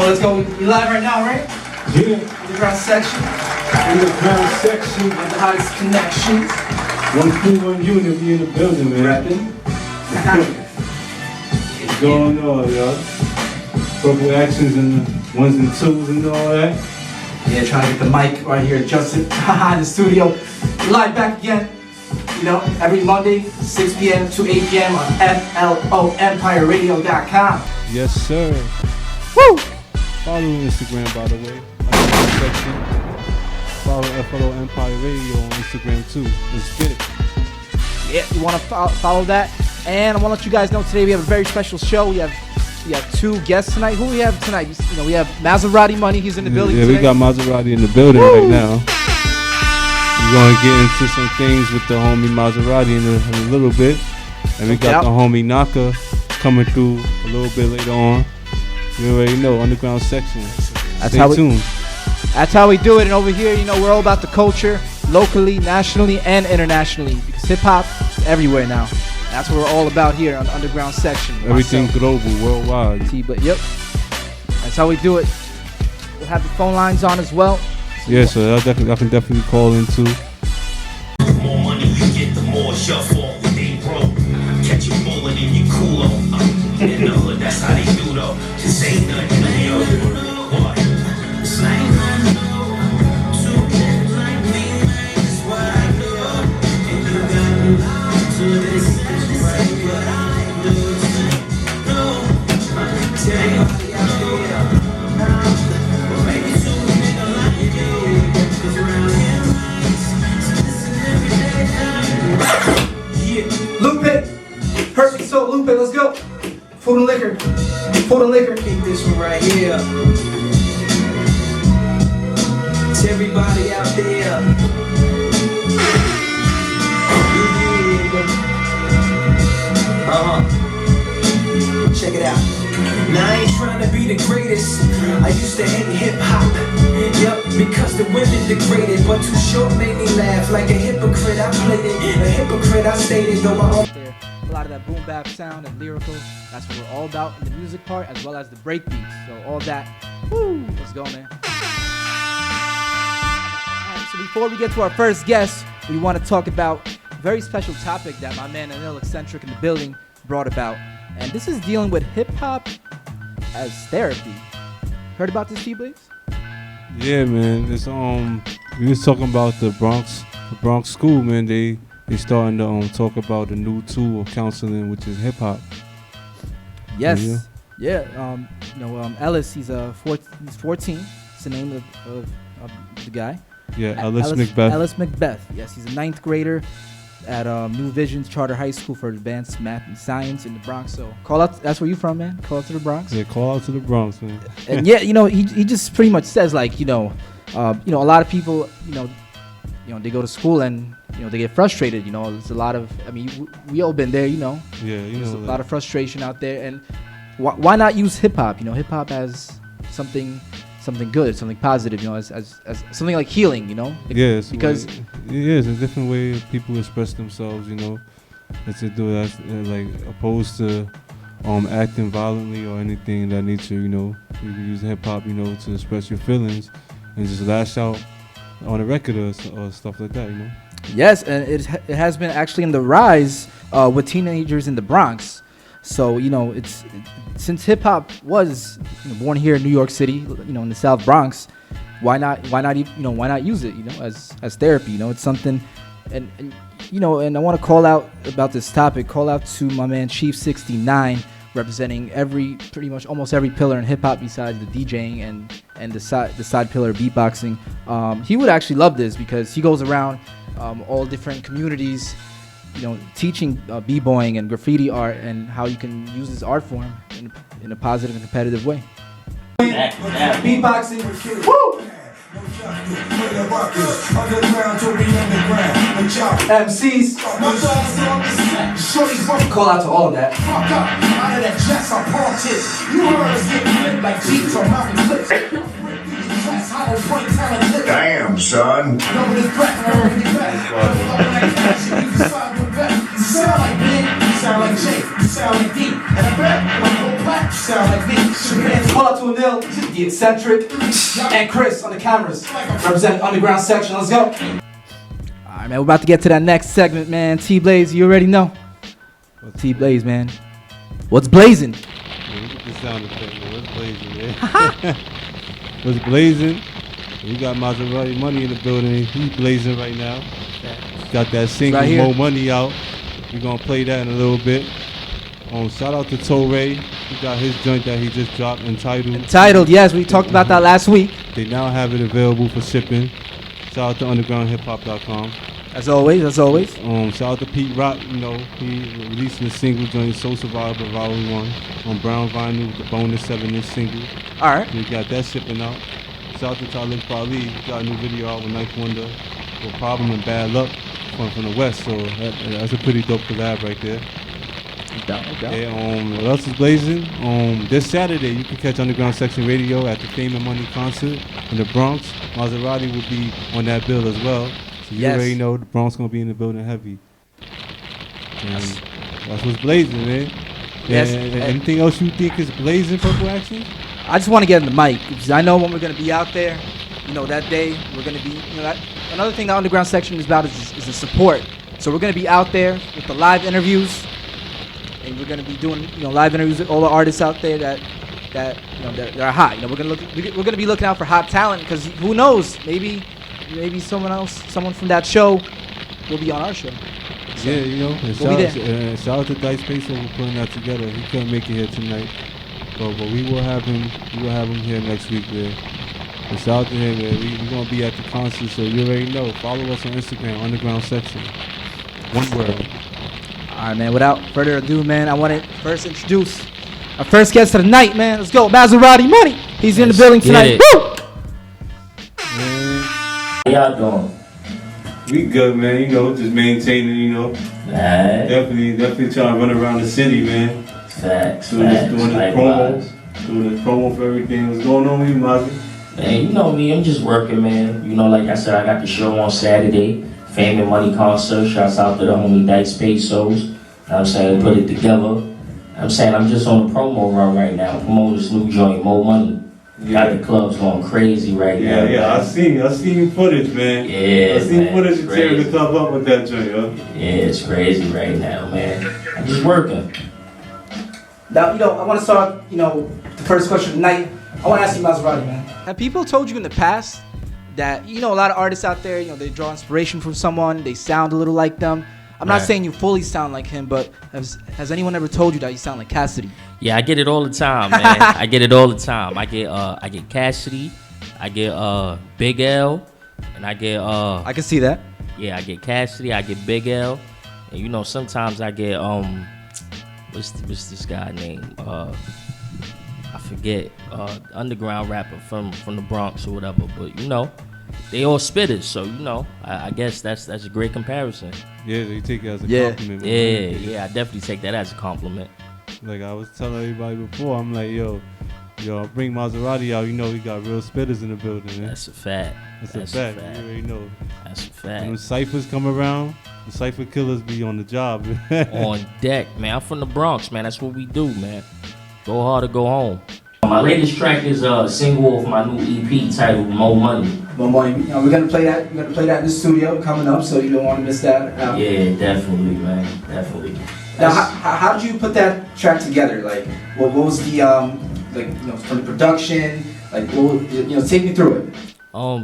let's go. We live right now, right? Yeah. Underground section. Underground section. With the hottest connections. 131 unit, we in the building, man. Rapping. What's going on, y'all? Purple actions and the ones and twos and all that. Yeah, trying to get the mic right here adjusted in the studio. Live back again. You know, every Monday, 6 p.m. to 8 p.m. on FLOEmpireradio.com. Yes, sir. Woo! Follow Instagram, by the way. Section. Follow FLO Empire Radio on Instagram too. Let's get it. Yeah, you want to follow that? And I want to let you guys know today we have a very special show. We have two guests tonight. Who we have tonight? You know, we have Maserati Money. He's in the building today. We got Maserati in the building right now. We're going to get into some things with the homie Maserati in a little bit. And we got the homie Knocka coming through a little bit later on. You already know, underground section. Stay tuned. That's how we do it. And over here, you know, we're all about the culture, locally, nationally, and internationally. Because hip-hop is everywhere now. That's what we're all about here on the underground section. Everything global, worldwide. But yep, that's how we do it. We'll have the phone lines on as well. Yeah, so I can definitely call in too. The more money you get, the more shuffle. They broke. Catch you rolling in your culo. In the hood, that's how they do though. Just ain't nothing New York. What? Slang I know. Two kids like me, that's what I do. And you got me loud to this. Right what I do. No, tell you out there. Well, maybe two niggas like you. Cause around here, yeah. Lupe, perfect. So Lupe, let's go. Food and liquor. Food and liquor. Keep this one right here. To everybody out there. Check it out. Now I ain't trying to be the greatest. I used to hate hip hop. Yep, because the women degraded. But Too Short made me laugh like a hypocrite. I played it. A hypocrite I stated though my own. A lot of that boom bap sound and lyrical. That's what we're all about in the music part as well as the break beats. So all that. Woo! Let's go, man. Alright, so before we get to our first guest, we want to talk about a very special topic that my man Anil Eccentric in the building brought about. And this is dealing with hip-hop as therapy. Heard about this, T-Blaze? Yeah, man. It's we was talking about the Bronx school, man. They starting to talk about a new tool of counseling, which is hip hop. Yes. Yeah. Ellis. He's 14. It's the name of the guy. Yeah, Ellis Macbeth. Ellis Macbeth. Yes, he's a 9th grader at New Visions Charter High School for Advanced Math and Science in the Bronx. So call out. That's where you from, man. Call out to the Bronx. Yeah, call out to the Bronx, man. And yeah, he just pretty much says like, a lot of people, they go to school and they get frustrated. There's a lot of. I mean, we all been there. Yeah, There's a lot of frustration out there, and why not use hip hop? Hip hop as something good, something positive. As something like healing. Yes, because it's a different way people express themselves. It's to do that, like opposed to acting violently or anything of that nature. You can use hip hop, to express your feelings and just lash out on a record or stuff like that. Yes, and it has been actually in the rise with teenagers in the Bronx. So it's since hip hop was born here in New York City, in the South Bronx, why not use it as therapy? It's something, and I want to call out about this topic. Call out to my man Chief 69, representing pretty much almost every pillar in hip hop besides the DJing and the side pillar of beatboxing. He would actually love this because he goes around all different communities, teaching b-boying and graffiti art and how you can use this art form in a positive and competitive way. Beatboxing, woo! MCs, call out to all of that. Damn, son. Sound like me, sound like Jake, sound like D, and I bet when I go back, sound like me. Call out to Anil. Anil, the eccentric, and Chris on the cameras. Representing Underground Section. Let's go. All right, man. We're about to get to that next segment, man. T-Blaze, you already know. T-Blaze, man. What's blazing? Yeah, look at the sound effect, man. What's blazing, man? What's blazing? We got Maserati Money in the building. He's blazing right now. Got that single, right More Money out. We're going to play that in a little bit. Shout out to Torre. He got his joint that he just dropped entitled. Entitled, yes. We talked about that last week. They now have it available for shipping. Shout out to undergroundhiphop.com. As always, as always. Shout out to Pete Rock. You know, he releasing a single joint, Soul Survivor Volume 1 on brown vinyl with the bonus 7-inch single. All right. We got that shipping out. Shout out to Talib Kweli. He got a new video out with Ninth Wonder for Problem and Bad Luck from the West. So that's a pretty dope collab right there. Yeah, what else is blazing? This Saturday you can catch Underground Section Radio at the Fame and Money concert in the Bronx. Maserati will be on that bill as well. So you already know the Bronx gonna be in the building heavy. And that's what's blazing, man. Yes. Anything else you think is blazing, Purple Action? I just want to get in the mic because I know when we're gonna be out there. You know, that day we're gonna be. You know, another thing the Underground Section is about is the support. So we're gonna be out there with the live interviews. And we're gonna be doing, you know, live interviews with all the artists out there that you know that are hot. You know, we're gonna be looking out for hot talent because who knows? Maybe someone from that show will be on our show. So yeah, you know. And shout out to Dice Peso for putting that together. He couldn't make it here tonight, but we will have him. We will have him here next week, man. And shout out to him, man. We're gonna be at the concert, so you already know. Follow us on Instagram, Underground Section. One word. All right, man. Without further ado, man, I want to first introduce our first guest of the night, man. Let's go, Maserati Money. He's in the building tonight. Woo! Man, How y'all doing? we good, man. You know, just maintaining. You know, Alright. definitely trying to run around the city, man. Facts. Doing this Likewise. promo for everything. What's going on with you, Mazi? Man, you know me, I'm just working, man. You know, like I said, I got the show on Saturday. Fame and Money concert. Shouts out to the homie Dice Pesos. I'm saying, put it together. I'm saying, I'm just on a promo run right now. Promoting this new joint, More Money. Got the clubs going crazy right now. Yeah, I seen footage, man. Yeah, I seen man, footage it's of tearing crazy. the club up with that joint, yo. Yeah, it's crazy right now, man. I'm just working. Now, you know, I want to start, you know, the first question of the night. I want to ask you, Maserati, man. Have people told you in the past that, you know, a lot of artists out there, you know, they draw inspiration from someone, they sound a little like them? I'm not saying you fully sound like him, but has anyone ever told you that you sound like Cassidy? Yeah, I get it all the time, man. I get it all the time. I get Cassidy, I get Big L, and I get I can see that. yeah, I get Cassidy, I get Big L, and you know sometimes I get what's this guy name? I forget, underground rapper from the Bronx or whatever. But you know, they all spitters, so you know, I guess that's a great comparison. Yeah, they take it as a compliment. Man. Yeah, I definitely take that as a compliment. Like I was telling everybody before, I'm like, yo, bring Maserati out. You know, we got real spitters in the building, man. That's a fact. That's a fact. You already know. That's a When fact. them ciphers come around, the cipher killers be on the job. On deck, man. I'm from the Bronx, man. That's what we do, man. Go hard or go home. My latest track is a single of my new EP titled More Money. More Money. You know, we're gonna play that. We're gonna play that in the studio coming up, so you don't want to miss that out. Yeah, definitely, man. Definitely. Now, how did you put that track together? Like, what was the like, you know, from the production? Like, what, you know, take me through it.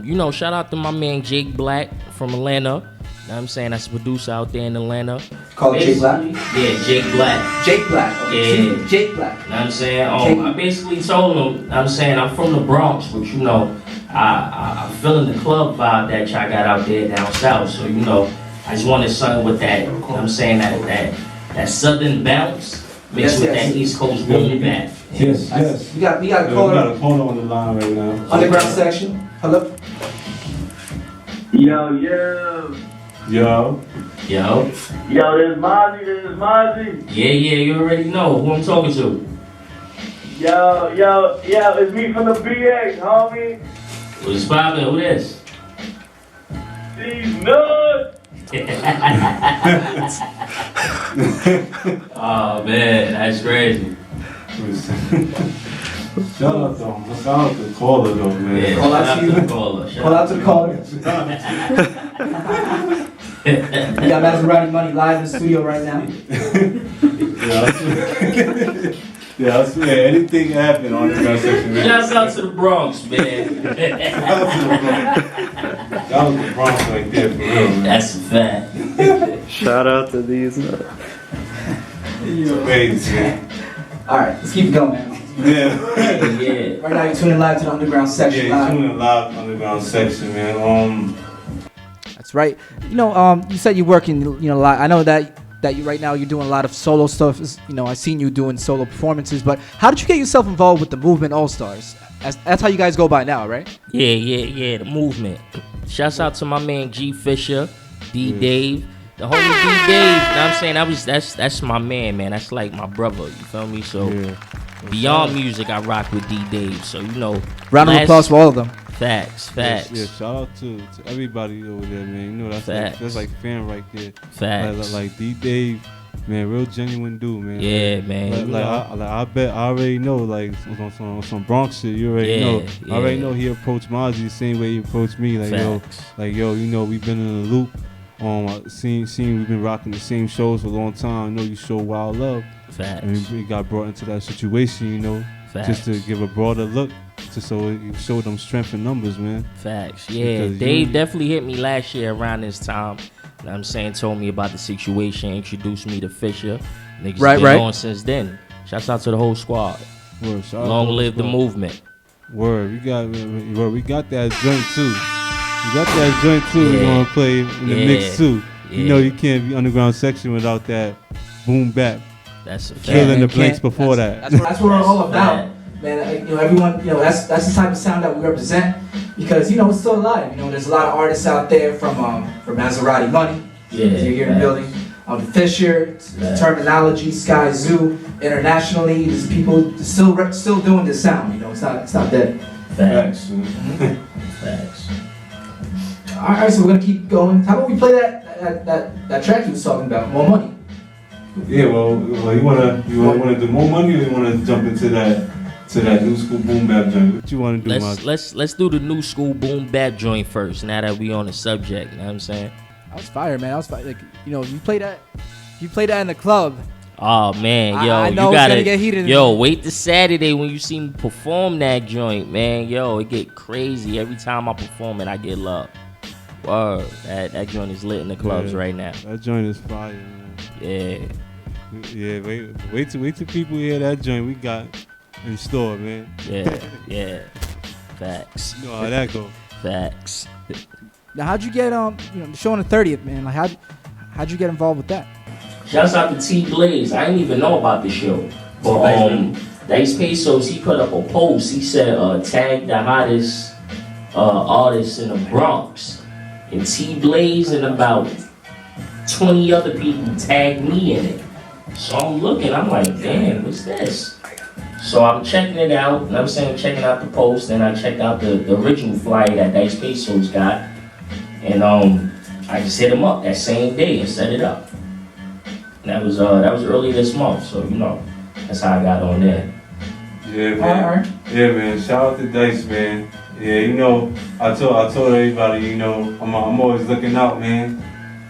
You know, shout out to my man Jake Black from Atlanta. You know what I'm saying? That's a producer out there in Atlanta. Call it Jake Black? Yeah, Jake Black. Jake Black. Okay. Yeah. Jake Black. You know what I'm saying? I basically told him, I'm saying I'm from the Bronx, but you know, I'm feeling the club vibe that y'all got out there down south. So, you know, I just wanted something with that, you know what I'm saying, that southern bounce mixed with that East Coast boom bap. Yes. We got a We got caller a corner on the line right now. underground section. Hello. Yo, Yo. this Mozzie. Yeah, you already know who I'm talking to. Yo, it's me from the BX, homie. What's poppin'? Who this? These nuts. Oh man, that's crazy. Shout out to Caller though, man. Yeah, Call out to you. Caller. Call out to the caller. We got Maserati Money live in the studio right now. Yeah, I swear, anything can happen on the ground section, man. Shouts out to the Bronx, man. That was the Bronx right there, for real, man. That's a fact. Shout out to these. Crazy, man. Alright, let's keep it going, man. Yeah. Yeah. Right now you're tuning live to the underground section. Yeah, live. tuning live underground section, man. That's right. You know, you said you're working, you know, a lot. I know that you right now you're doing a lot of solo stuff. You know, I seen you doing solo performances. But how did you get yourself involved with the Movement All Stars? That's how you guys go by now, right? Yeah. The movement. Shouts out to my man G Fisher, D Dave, the homie D Dave. You know what I'm saying? That's my man. That's like my brother. You feel me? So beyond music, I rock with D Dave. So you know, Round of applause for all of them. Facts. Yeah, shout out to everybody over there, man. You know, that's like fan right there. Facts. Like D Dave, man, real genuine dude, man. Yeah, man. I bet I already know, like on some Bronx shit. You already know. I already know he approached Mozzie the same way he approached me. Like yo, you know, we've been in the loop. Seeing we've been rocking the same shows for a long time. I know you show Wild Love. Facts. And we got brought into that situation, you know, just to give a broader look. So you show them strength in numbers, man. Facts, yeah. Because Dave definitely hit me last year around this time. You know what I'm saying? Told me about the situation, introduced me to Fisher. Niggas been on since then. Shouts out to the whole squad. Word, long live the movement. Word, we got that joint too. We got that joint too. We're gonna play in the mix too. You know you can't be underground section without that boom bap. That's a fact. Killing the blanks before that. That's what we're all about. Man, you know, everyone, you know, that's the type of sound that we represent because, you know, it's still alive. You know, there's a lot of artists out there from Maserati Money, you're here in the building, Fisher, Terminology, Sky Zoo, internationally, there's people still doing this sound. You know, it's not dead. Facts. Facts. All right, so we're gonna keep going. How about we play that track you was talking about, More Money? Yeah, well, you wanna do More Money, or you wanna jump into that new school boom bap joint? What you wanna do? Let's do the new school boom bap joint first. Now that we on the subject, you know what I'm saying? I was fire, man. Like, you know, you play that in the club. Oh man, yo, I know you gotta it's gonna get heated. Yo, wait till Saturday when you see me perform that joint, man. Yo, it get crazy every time I perform it. I get love. Word, that joint is lit in the clubs right now. That joint is fire, man. Yeah. Wait till people hear that joint we got in store, man. Yeah. Facts. You know how that go. Facts. Now, how'd you get the show on the 30th, man? Like, how'd you get involved with that? Shouts out to T Blaze. I didn't even know about the show, but Dice Pesos, he put up a post. He said tag the hottest artists in the Bronx, and T Blaze and about 20 other people tagged me in it. So I'm looking, I'm like, damn, what's this? So I'm checking it out, and I'm checking out the post, and I checked out the original flyer that Dice Pesos got, and I just hit him up that same day and set it up. And that was early this month, so you know, that's how I got on there. Yeah, man. Yeah, man. Shout out to Dice, man. Yeah, you know, I told everybody, you know, I'm always looking out, man.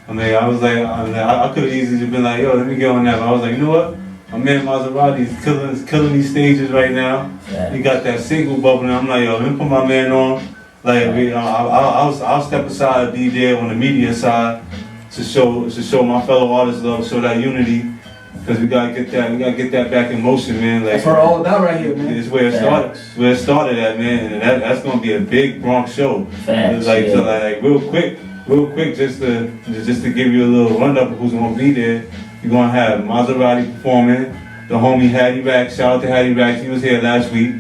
I mean, I was like, I could have easily just been like, yo, let me get on that. But I was like, you know what? My man Maserati's killing these stages right now. Yeah. He got that single bubbling. I'm like, yo, let me put my man on. Like, I'll step aside and be there on the media side to show my fellow artists love, show that unity. Because we gotta get that back in motion, man. Like, that's what we're all about right here, man. It's where it started. It's where it started at, man. And that's gonna be a big Bronx show. Facts, so real quick, just to give you a little rundown of who's gonna be there. You're gonna have Maserati performing. The homie Hattie Rack, shout out to Hattie Rack. He was here last week.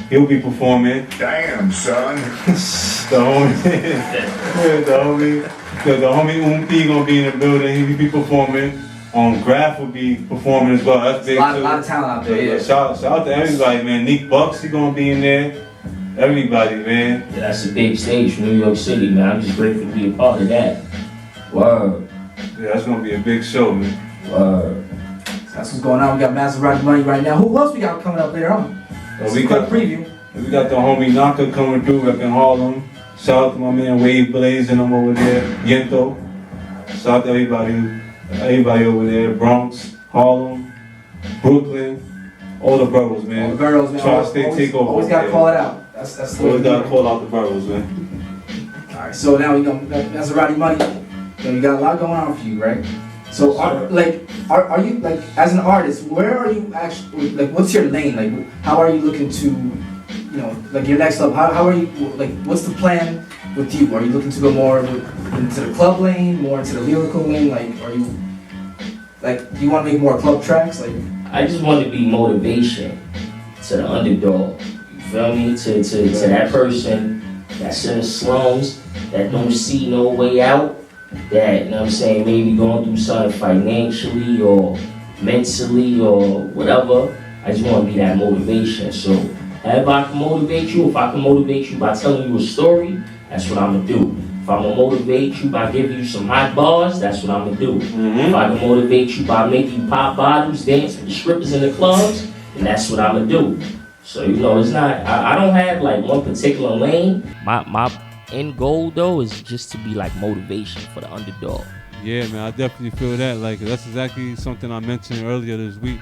He'll be performing. Damn, son. The homie Umpi gonna be in the building. He'll be performing. Graph will be performing as well. That's big. A lot of talent out there. Yeah. Shout out to everybody, man. Neek Bucks, he gonna be in there. Everybody, man. Yeah, that's a big stage for New York City, man. I'm just grateful to be a part of that. Word. Yeah, that's gonna be a big show, man. Word. That's what's going on. We got Maserati Money right now. Who else we got coming up later on? We got preview. We got the homie Knocka coming through up in Harlem. Shout out to my man Wave Blaze and them over there. Yento. Shout out to everybody over there. Bronx, Harlem, Brooklyn, all the boroughs, man. All the boroughs, man. Tri-state takeover. Always gotta call it out. That's the way. Always gotta call out the boroughs, man. All right, so now we go Maserati Money. You got a lot going on for you, right? So, are you like as an artist? Where are you actually? Like, what's your lane? Like, how are you looking to, like your next level? How are you? Like, what's the plan with you? Are you looking to go more into the club lane, more into the lyrical lane? Like, are you like, do you want to make more club tracks? Like, I just want to be motivation to the underdog. You feel me? To that person that's in the slums, that don't see no way out. That, you know what I'm saying, maybe going through something financially or mentally or whatever. I just want to be that motivation. So, if I can motivate you, if I can motivate you by telling you a story, that's what I'm going to do. If I'm going to motivate you by giving you some hot bars, that's what I'm going to do. If I can motivate you by making you pop bottles, dance with the strippers in the clubs, then that's what I'm going to do. So, it's not, I don't have like one particular lane. My end goal though is just to be like motivation for the underdog. Yeah, man, I definitely feel that. Like, that's exactly something I mentioned earlier this week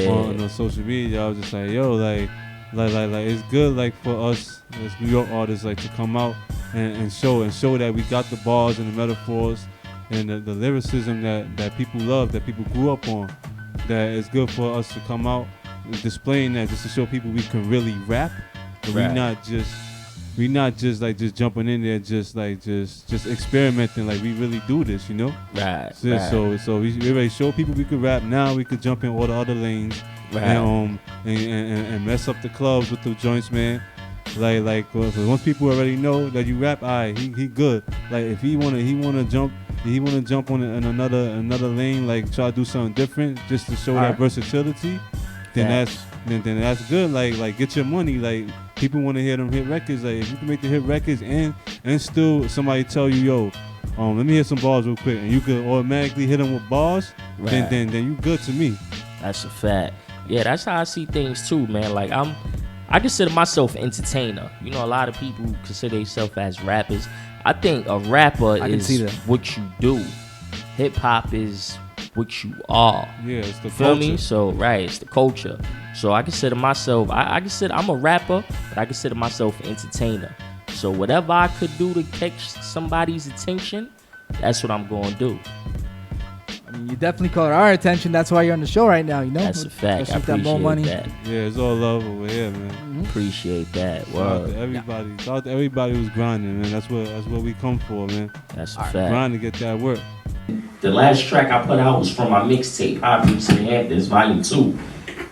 on social media. I was just like, yo, like it's good, like, for us as New York artists, like, to come out and show that we got the bars and the metaphors and the lyricism that people love, that people grew up on. That it's good for us to come out displaying that, just to show people we can really rap. And we not just like just jumping in there, just experimenting. Like, we really do this, Right. So we already show people we could rap. Now we could jump in all the other lanes, right. and mess up the clubs with the joints, man. Like once people already know that you rap, he good. Like, if he wanna jump on another lane, like try to do something different, just to show that versatility, then that's good. Like get your money. Like, people want to hear them hit records. Like, if you can make the hit records and still somebody tell you, yo, let me hear some bars real quick, and you can automatically hit them with bars, right. then you good to me. That's a fact. Yeah, that's how I see things too, man. Like, I consider myself an entertainer. A lot of people consider themselves as rappers. I think a rapper is what you do. Hip hop is what you are. Yeah, it's the Feel culture. me? So, right, it's the culture. So I consider myself, I consider I'm a rapper, but I consider myself an entertainer. So whatever I could do to catch somebody's attention, that's what I'm going to do. I mean, you definitely caught our attention. That's why you're on the show right now, That's a fact. I appreciate more money. that. Yeah, it's all love over here, man. Mm-hmm. Appreciate that. Shout out to everybody. Shout out to everybody who's grinding, man. That's what we come for, man. That's a fact. Grind to get that work. The last track I put out was from my mixtape, Hot Beats in the Hamptons, Volume 2.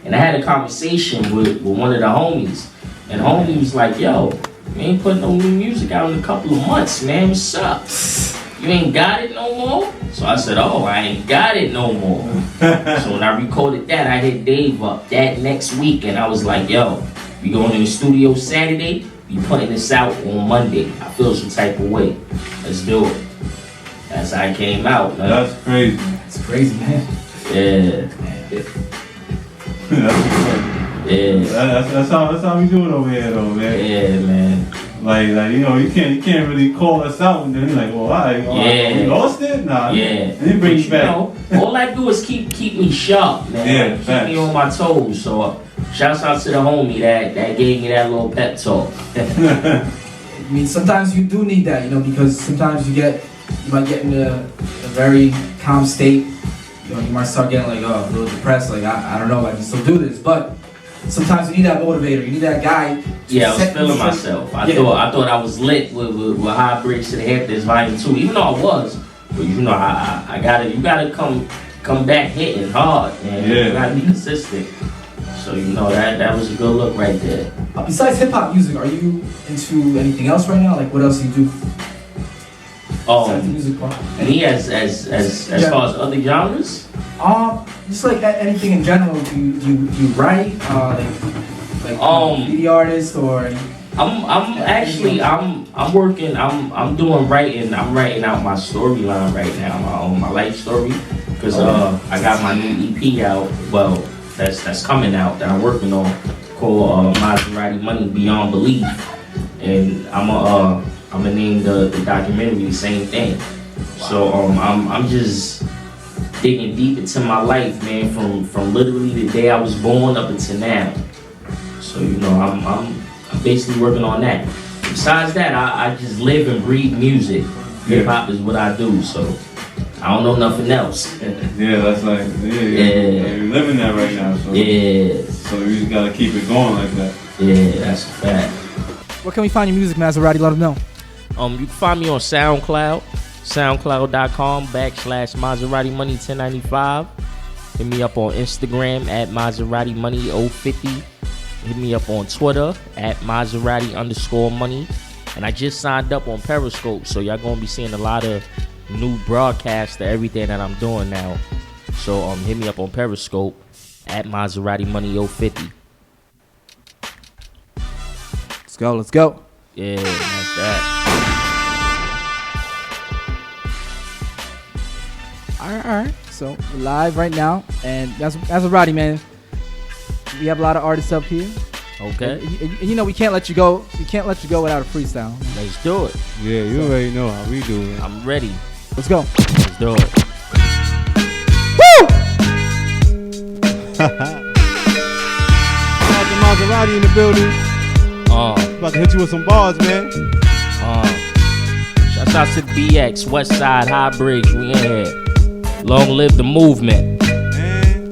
And I had a conversation with one of the homies. And the homie was like, yo, you ain't putting no new music out in a couple of months, man. What's up? You ain't got it no more? So I said, oh, I ain't got it no more. So when I recorded that, I hit Dave up that next week. And I was like, yo, we going in the studio Saturday. We putting this out on Monday. I feel some type of way. Let's do it. That's how I came out, man. That's crazy. It's crazy, man. Yeah. That's how we do it over here, though, man. Yeah, man. Like you can't really call us out and then like, well, all right, we lost it, nah. Yeah. And then bring you back. All I do is keep me sharp, man. Yeah, like, keep me on my toes. So shouts out to the homie that gave me that little pep talk. I mean, sometimes you do need that, because sometimes you might get in a very calm state. You might start getting like, a little depressed. Like, I don't know, I can still do this. But sometimes you need that motivator. You need that guy. Yeah, I was feeling myself. I thought I was lit with High Bridge to the Hamptons Volume 2. Even though I was, but you gotta come back hitting hard, man. Yeah. You gotta be consistent. So that was a good look right there. Besides hip hop music, are you into anything else right now? Like, what else do you do? Besides the music part? Me as far as other genres? Just like anything in general. Do you write? Like be the artist or? I'm working. I'm doing writing. I'm writing out my storyline right now, my life story, because I got my new EP out. Well, that's coming out that I'm working on, called Maserati Money Beyond Belief, and I'm gonna name the documentary the same thing. So I'm just digging deep into my life, man, from literally the day I was born up until now. So I'm basically working on that. Besides that, I just live and breathe music. Hip hop is what I do, so I don't know nothing else. Yeah, that's like you're living that right now. So so you just gotta keep it going like that. Yeah, that's a fact. Where can we find your music, Maserati? Let them know. You can find me on SoundCloud, soundcloud.com/MaseratiMoney1095. Hit me up on Instagram at MaseratiMoney050. Hit me up on Twitter at Maserati_money. And I just signed up on Periscope, so y'all gonna be seeing a lot of new broadcasts to everything that I'm doing now. So hit me up on Periscope at MaseratiMoney050. Let's go. Yeah, that's that. All right. So we're live right now, and Maserati, man. We have a lot of artists up here. Okay. And we can't let you go. We can't let you go without a freestyle. Let's do it. Yeah, you already know how we do it. I'm ready. Let's go. Let's do it. Maserati in the building. About to hit you with some bars, man. Shouts out to the BX, Westside, High Bridge, we in here. Long live the movement.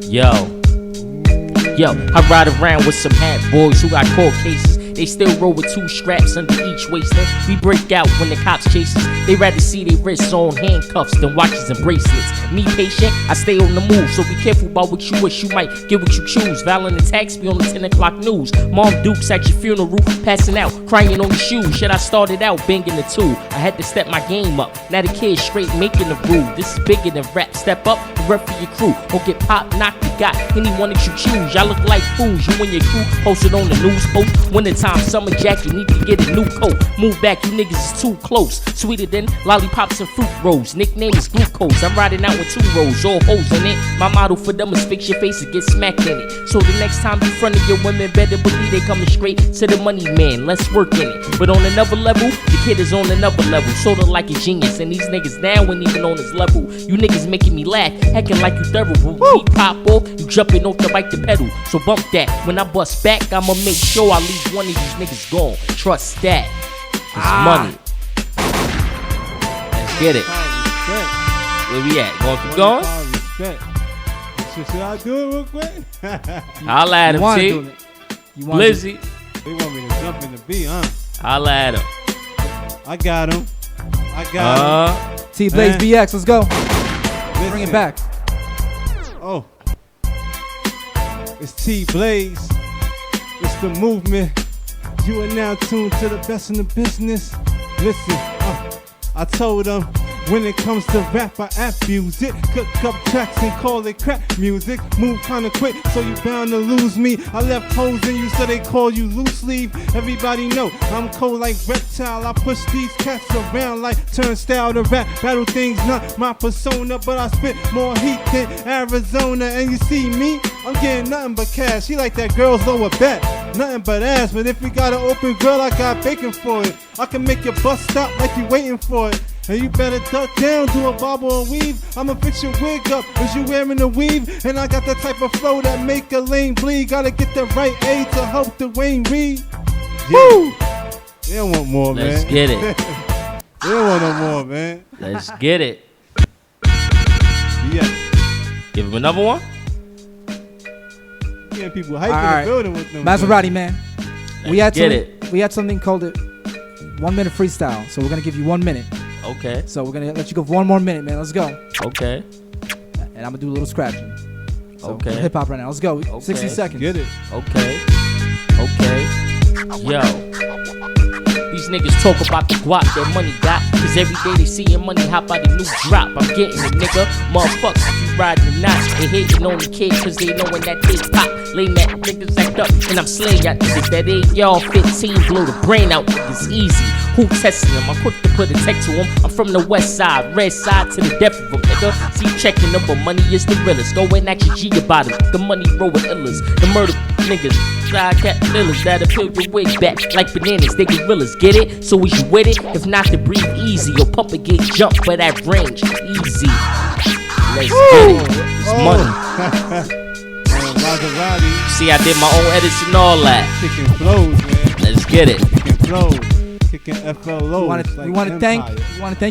Yo, I ride around with some hat boys who got court cases. They still roll with 2 straps under each waist. We break out when the cops chase us. They rather see their wrists on handcuffs than watches and bracelets. Me patient, I stay on the move, so be careful about what you wish. You might get what you choose. Violent attacks be on the 10 o'clock news. Mom Dukes at your funeral, passing out, crying on your shoes. Shit, I started out banging the 2. I had to step my game up. Now the kids straight making the rule. This is bigger than rap. Step up, rep for your crew. Don't get popped, knocked, you got anyone that you choose. Y'all look like fools. You and your crew posted on the news post. Wintertime, summer jacket, need to get a new coat. Move back, you niggas is too close. Sweeter than lollipops and fruit rolls. Nickname is glucose. I'm riding out with 2 rows, all hoes in it. My motto for them is fix your face and get smacked in it. So the next time you front of your women, better believe they coming straight to the money, man. Let's work in it. But on another level, the kid is on another level. Sorta like a genius, and these niggas now ain't even on his level. You niggas making me laugh, hacking like you thorough. When we pop off, you jumping off the bike to pedal. So bump that. When I bust back, I'ma make sure I leave one of these niggas gone. Trust that. It's money. Let's get it. Where we at? Gonna keep going? Should I do it real quick? Holla at him, T. Blizzy. They want me to jump in the beat, huh? Holla at him. I got him. T Blaze BX, let's go. Listen. Bring it back. Oh. It's T Blaze. It's the movement. You are now tuned to the best in the business. Listen, I told them when it comes to rap, I abuse it. Cook up tracks and call it crap music. Move kinda quick, so you bound to lose me. I left holes in you, so they call you loose leaf. Everybody know I'm cold like reptile. I push these cats around like turnstile to rap. Battle things not my persona, but I spit more heat than Arizona. And you see me, I'm getting nothing but cash. She like that girl's lower back, nothing but ass. But if you got an open girl, I got bacon for it. I can make your bus stop like you waiting for it. And you better duck down, do a bobble or weave. I'ma fix your wig up, cause you wearing a weave. And I got the type of flow that make a lane bleed. Gotta get the right aid to help the Wayne Reed. Woo! They don't want more, man. Let's get it. They don't want no more, man. Let's get it. Yeah. Give him another one. Yeah, people hype in the building with them. Maserati, man. We had something called it 1 minute freestyle. So we're gonna give you 1 minute. Okay. So we're gonna let you go for 1 more minute, man. Let's go. Okay. And I'm gonna do a little scratching. So okay. Hip hop right now. Let's go. Okay. 60 seconds. Get it. Okay. Yo. These niggas talk about the guap that money got. Cause every day they seeing money hop out a new drop. I'm getting it, nigga. Motherfuckers, if you riding the notch. They hating on the kid cause they knowin' that they pop. Lame that niggas act up and I'm slaying y'all niggas. That ain't y'all 15, blow the brain out. It's easy. Who testing them? I'm quick to put a tech to them. I'm from the west side, red side to the death of them, nigga. See checking them, but money is the realest. Go and ask your G about it. The money roll with illers. The murder niggas Side cat gorillas that'll peel your wig back like bananas. They gorillas, get it? So we should with it. If not, to breathe easy. Your pumper get jumped for that range. Easy. Let's get it. It's money. Maserati. See, I did my own edits and all that. Kicking flows, man. Let's get it. Kicking flows. Kicking FLOs. We want to thank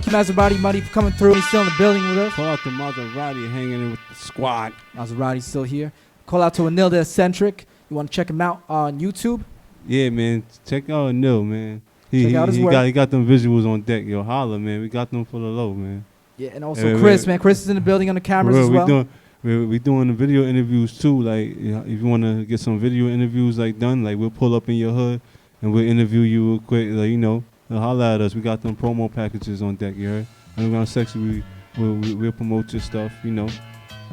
you, Maserati Money, for coming through. He's still in the building with us. Call out to Maserati hanging in with the squad. Maserati's still here. Call out to Anil the Eccentric. You want to check him out on YouTube? Yeah, man. Check out Anil, man. Check out his work. He got them visuals on deck. Yo, holla, man. We got them for the low, man. Yeah, and also Chris, man. Chris is in the building on the cameras as well. We doing the video interviews too. Like, if you want to get some video interviews like done, like we'll pull up in your hood and we'll interview you real quick. Like, you know, holla at us. We got them promo packages on deck. You heard? Underground Section, we'll promote your stuff. You know,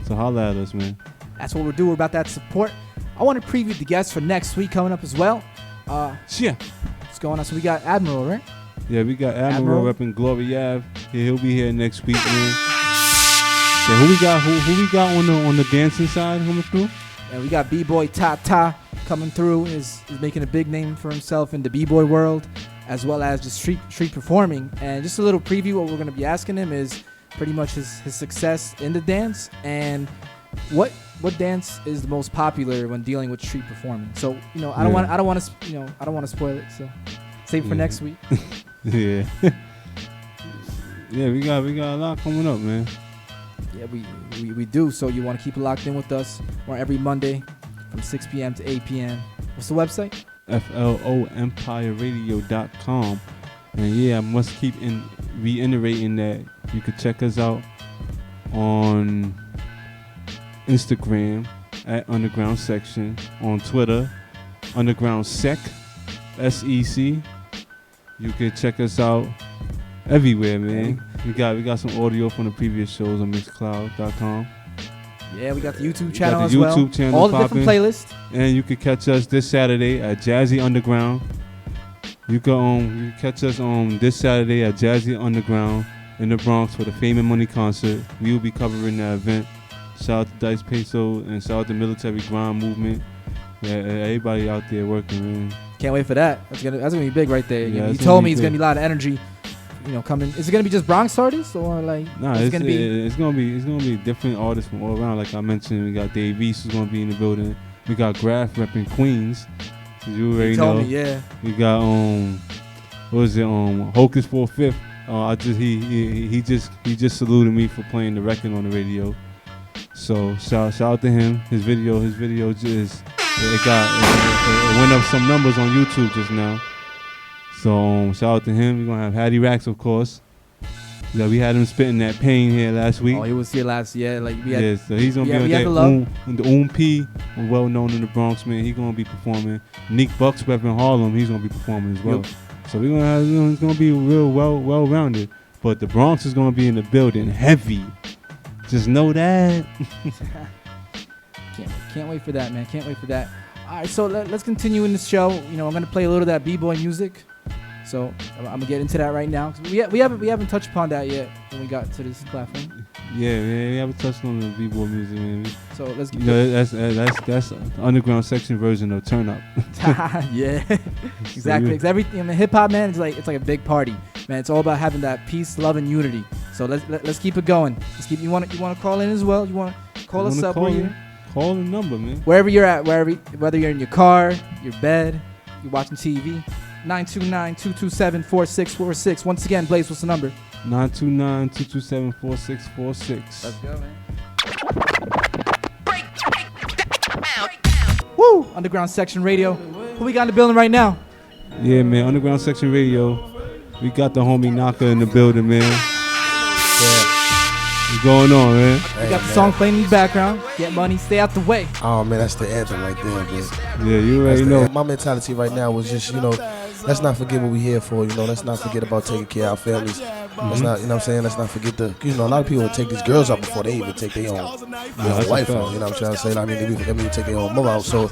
so holla at us, man. That's what we're doing. We're about that support. I want to preview the guests for next week coming up as well. Yeah. What's going on? So we got Admiral, right? Yeah, we got Admiral repping Glory Ave. Yeah, he'll be here next week, man. Yeah, who we got on the dancing side coming through? And we got B-Boy Tata coming through. Is making a big name for himself in the B-Boy world, as well as just street performing. And just a little preview, what we're going to be asking him is pretty much his success in the dance and what dance is the most popular when dealing with street performing. So, you know, I don't want to spoil it. So save it for next week. Yeah. Yeah, we got a lot coming up, man. Yeah, we do. So you want to keep it locked in with us. We're every Monday from 6 p.m. to 8 p.m. What's the website? FLOEmpireradio.com. And yeah, I must keep reiterating that you could check us out on Instagram at Underground Section, on Twitter, Underground Sec, SEC. You can check us out everywhere, man. We got some audio from the previous shows on Mixcloud.com. Yeah, we got the YouTube channel as well. Channel all the different playlists. And you can catch us this Saturday at Jazzy Underground. You can catch us on this Saturday at Jazzy Underground in the Bronx for the Fame and Money concert. We will be covering that event. Shout out to Dice Peso and shout out to Military Grind Movement. Yeah, everybody out there working, man. Can't wait for that. That's gonna be big right there. Yeah, you told me it's gonna be a lot of energy. You know, coming. Is it gonna be just Bronx artists or like? Nah, it's gonna be different artists from all around. Like I mentioned, we got Dave East who's gonna be in the building. We got Graf repping Queens. You already know. Me, yeah. We got Hocus for Fifth. He just saluted me for playing the record on the radio. So shout out to him. His video just it went up some numbers on YouTube just now. So shout out to him. We're gonna have Hattie Racks, of course. Yeah, we had him spitting that pain here last week. Oh, he was here last year. Like so he's gonna be on that. The P, well known in the Bronx, man. He's gonna be performing. Nick Bucks repping Harlem. He's gonna be performing as well. Yep. So we're gonna have. It's gonna be real well rounded. But the Bronx is gonna be in the building heavy. Just know that. Can't wait for that, man. Can't wait for that. All right, so let's continue in the show. You know, I'm gonna play a little of that b-boy music. So I'm gonna get into that right now. We haven't touched upon that yet when we got to this platform. Yeah, we haven't touched on the b-boy music, man. So let's get. That's the Underground Section version of Turn Up. Yeah, exactly. Because everything, I mean, hip hop, man, it's like a big party, man. It's all about having that peace, love, and unity. So let's keep it going. You want to call in as well? You want to call us up? Call the number, man. Wherever you're at, whether you're in your car, your bed, you're watching TV. 929-227-4646. Once again, Blaze, what's the number? 929-227-4646. Let's go, man. Woo! Underground Section Radio. Who we got in the building right now? Yeah, man. Underground Section Radio. We got the homie Knocka in the building, man. Yeah. What's going on, man? We got the song playing in the background. Get money, stay out the way. Oh, man, that's the anthem right there, man. Yeah, you already know. My mentality right now was just, let's not forget what we're here for, Let's not forget about taking care of our families. Let's not, let's not forget a lot of people would take these girls out before they even take their own wife out. You know what I'm trying to say? I mean, they even take their own mother out. So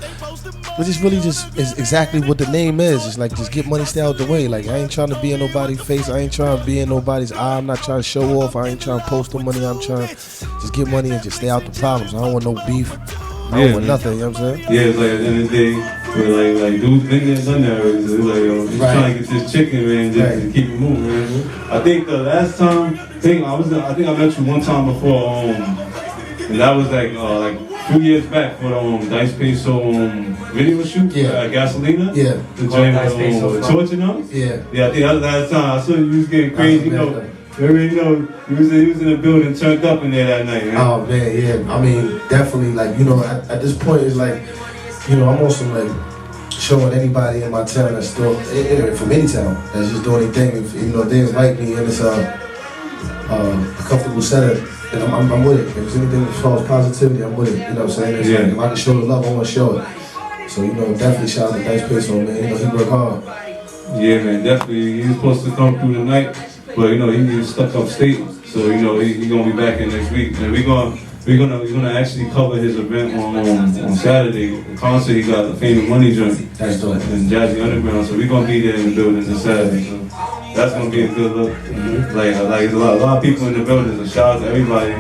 it's just really is exactly what the name is. It's like, just get money, stay out the way. Like, I ain't trying to be in nobody's face. I ain't trying to be in nobody's eye. I'm not trying to show off. I ain't trying to post no money. I'm trying to just get money and just stay out the problems. I don't want no beef. I don't want nothing, you know what I'm saying? Yeah, it's like at the end of the day, where like dudes been there, done that already. So it's like, yo, just trying to get this chicken, man, just to keep it moving, man. I think the last time, I think I met you one time before, and that was like 2 years back for the Dice Peso video shoot. Gasolina. Yeah. The joint with Torch and them. Yeah. Yeah, I think that was the last time. I saw you was getting crazy, you know. You already know, you was in the building, turned up in there that night, man. Oh man, yeah. I mean, definitely, like, you know, at this point, it's like, you know, I'm also like showing anybody in my town that's still, from any town, that's just doing anything. If, you know, they invite me and it's a comfortable setup, and I'm with it. If there's anything as far as positivity, I'm with it. You know what I'm saying? It's like, if I can show the love, I want to show it. So, you know, definitely shout out to Dice Peso, man. You know, he worked hard. Yeah, man, definitely. He was supposed to come through tonight, but you know, he's stuck upstate. So, you know, he's gonna be back in next week. And we're gonna actually cover his event on Saturday. The concert he got, the Fame and Money joint. That's dope. And Jazzy Underground. So we're gonna be there in the building this Saturday. So that's gonna be a good look. Like there's a lot of people in the building. So shout out to everybody.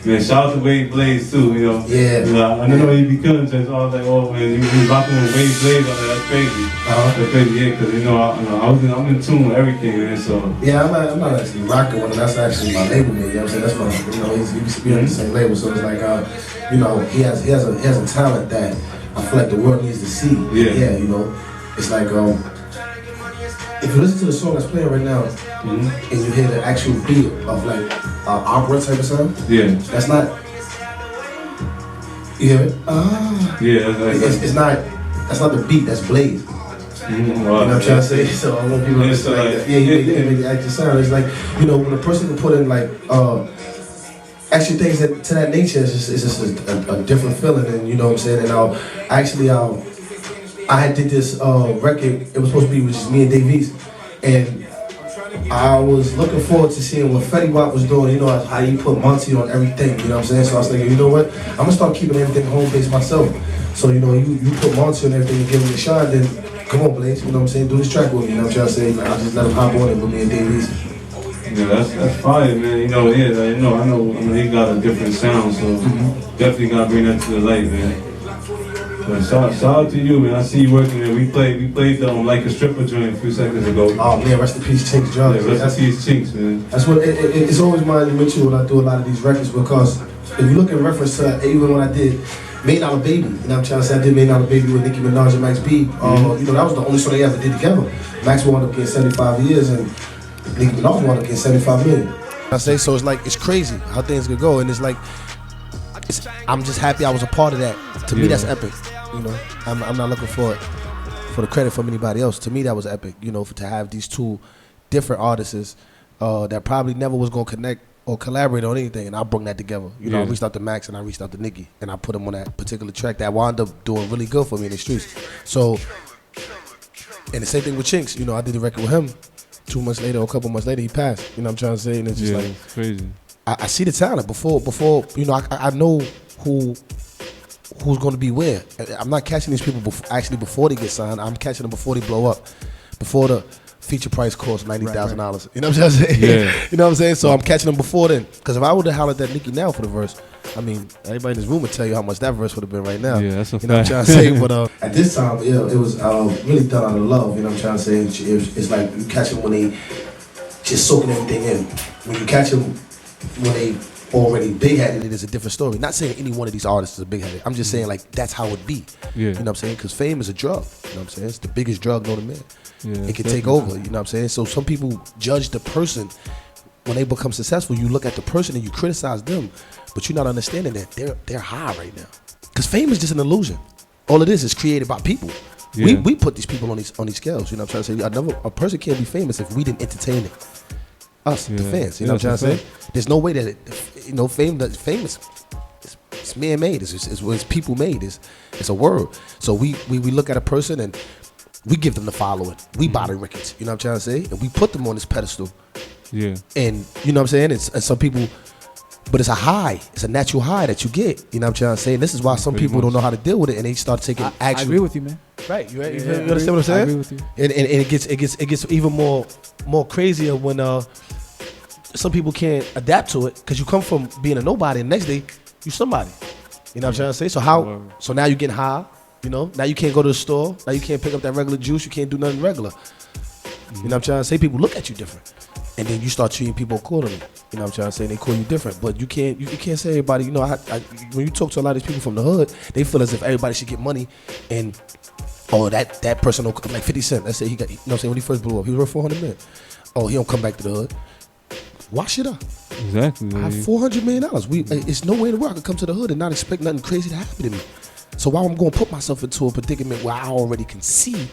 Man, shout out to Wade Blaze too, you know. Yeah. You know, I know he be killing us. I was like, oh man, you rocking with Wade Blaze. I was like, that's crazy. That's crazy, yeah, because you know, I'm in tune with everything, man. So yeah, I'm not actually rocking with him. That's actually my label mate. You know what I'm saying? That's my, you know, he used to be on the same label. So it's like, you know, he has a talent that I feel like the world needs to see. Yeah, you know, it's like if you listen to the song that's playing right now, and you hear the actual beat of like opera type of sound, that's not. You hear it? It's not. That's not the beat. That's Blaze. You know what I'm trying to say? So I want people to listen like that. Yeah, like the sound. It's like, you know, when a person can put in like actually things that to that nature, it's just a different feeling, and you know what I'm saying. And I had did this record. It was supposed to be with just me and Davies, and I was looking forward to seeing what Fetty Wap was doing. You know how you put Monty on everything. You know what I'm saying? So I was thinking, you know what? I'm gonna start keeping everything home based myself. So you know, you put Monty on everything and give him a shot. Then come on, Blaze. You know what I'm saying? Do this track with me. You know what I'm trying to say? Like, I just let him hop on it with me and Davies. Yeah, that's fire, man. You know, I know he got a different sound, so definitely gotta bring that to the light, man. But shout out to you, man. I see you working there. We played Like a Stripper joint a few seconds ago. Oh man, rest in peace, Chinks Drugs. Yeah, rest in peace, Chinks, man. That's what it's always minded with you when I do a lot of these records, because if you look in reference to even when I did $1 Million Baby, you know what I'm trying to say? I did $1 Million Baby with Nicki Minaj and Max B. You know, that was the only song they ever did together. Max wound up getting 75 years and Nicki Minaj wound up getting 75 million. I say, so it's like, it's crazy how things could go, and it's like, I'm just happy I was a part of that. To me, that's epic. You know, I'm not looking for the credit from anybody else. To me, that was epic. You know, to have these two different artists that probably never was gonna connect or collaborate on anything, and I brought that together. You know, I reached out to Max and I reached out to Nicki, and I put them on that particular track that wound up doing really good for me in the streets. So, and the same thing with Chinks. You know, I did the record with him. 2 months later or a couple months later, he passed. You know what I'm trying to say? And it's just like, it's crazy. I see the talent before. You know, I know who's going to be where. I'm not catching these people before they get signed. I'm catching them before they blow up, before the feature price costs $90,000. Right. You know what I'm saying? Yeah. You know what I'm saying? So I'm catching them before then. Because if I would have hollered at Nicki now for the verse, I mean, everybody in this room would tell you how much that verse would have been right now. Yeah, that's a fact. You know what I'm trying to say? But at this time, it was really done out of love. You know what I'm trying to say? It's like you catch them when they just soaking everything in. When you catch them when they already big-headed, it is a different story. Not saying any one of these artists is big-headed. I'm just saying, like, that's how it be. Yeah. You know what I'm saying? Because fame is a drug. You know what I'm saying? It's the biggest drug known to man. Yeah, it can take over. You know what I'm saying? So some people judge the person when they become successful. You look at the person and you criticize them, but you're not understanding that they're high right now. Because fame is just an illusion. All it is created by people. Yeah. We put these people on these scales. You know what I'm trying to say? A person can't be famous if we didn't entertain it. Us, the fans. You know what I'm trying to say? There's no way that fame is it's man-made. It's people made. It's a word. So we look at a person and we give them the following. We buy the records. You know what I'm trying to say? And we put them on this pedestal. Yeah. And you know what I'm saying? And some people, but it's a high. It's a natural high that you get. You know what I'm trying to say? And this is why some people don't know how to deal with it, and they start taking action. I agree with you, man. Right. You understand what I'm saying? I agree with you. And it gets even more crazier when some people can't adapt to it, because you come from being a nobody and the next day you somebody. You know what I'm trying to say? So now you're getting high. You know, now you can't go to the store. Now you can't pick up that regular juice. You can't do nothing regular. You know what I'm trying to say? People look at you different. And then you start treating people accordingly. You know what I'm trying to say? They call you different. But you can't say everybody, you know, when you talk to a lot of these people from the hood, they feel as if everybody should get money and that person don't come, like 50 Cent. Let's say he got, you know what I'm saying, when he first blew up, he was worth 400 million. Oh, he don't come back to the hood. Wash it up. Exactly. I have $400 million. It's no way in the world I could come to the hood and not expect nothing crazy to happen to me. So why I'm going to put myself into a predicament where I already can see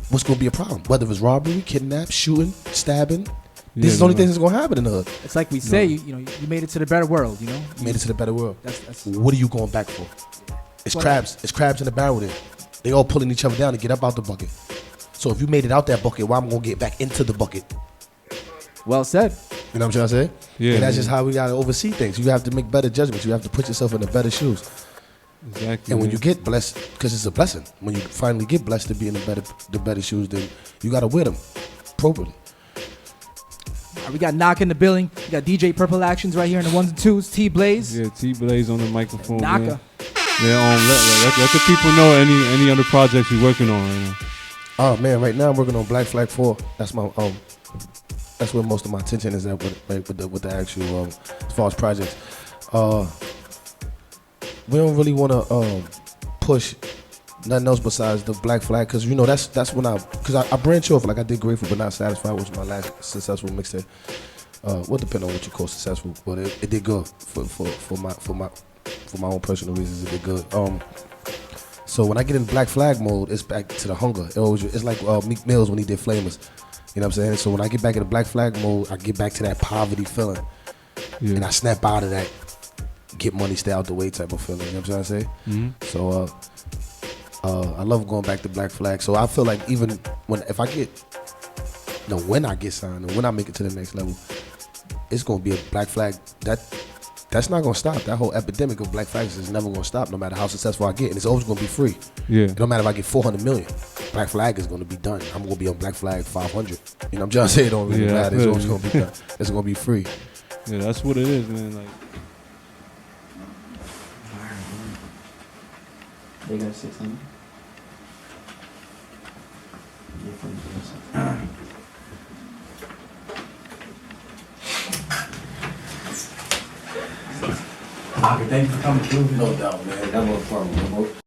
what's going to be a problem, whether it's robbery, kidnap, shooting, stabbing. This is the only thing that's going to happen in the hood. It's like we say, you made it to the better world, you know? You made it to the better world. That's what are you going back for? It's crabs. It's crabs in the barrel there. They all pulling each other down to get up out the bucket. So if you made it out that bucket, why I'm going to get back into the bucket? Well said. You know what I'm trying to say? Yeah. And that's just how we got to oversee things. You have to make better judgments. You have to put yourself in the better shoes. Exactly. And when you get blessed, because it's a blessing, when you finally get blessed to be in the better shoes, then you got to wear them appropriately. All right, we got Knocka in the building. We got DJ Purple Actions right here in the ones and twos. T Blaze. Yeah, T Blaze on the microphone. Knocka. Man. Yeah, let the people know any other projects you're working on right now. Oh man, right now I'm working on Black Flag 4. That's my that's where most of my attention is at with the actual as far as projects. We don't really want to push nothing else besides the Black Flag, because you know that's when I branch off. Like I did Grateful But Not Satisfied, which was my last successful mixtape. Well, depending on what you call successful, but it did good for my own personal reasons. It did good. So when I get in Black Flag mode, it's back to the hunger. It's like Meek Mills when he did Flamers. You know what I'm saying? So when I get back in the Black Flag mode, I get back to that poverty feeling, and I snap out of that get money, stay out the way type of feeling. You know what I'm trying to say? Mm-hmm. So I love going back to Black Flag. So I feel like even when I get signed and when I make it to the next level, it's gonna be a Black Flag that's not gonna stop. That whole epidemic of Black Flags is never gonna stop, no matter how successful I get, and it's always gonna be free. Yeah. It don't matter if I get 400 million. Black Flag is gonna be done. I'm gonna be on Black Flag 500. You know what I'm trying to say? It don't really matter. It's always gonna be done. It's gonna be free. Yeah, that's what it is, man. Like. They got 600. Thank you for coming through. No doubt, man. Never a problem.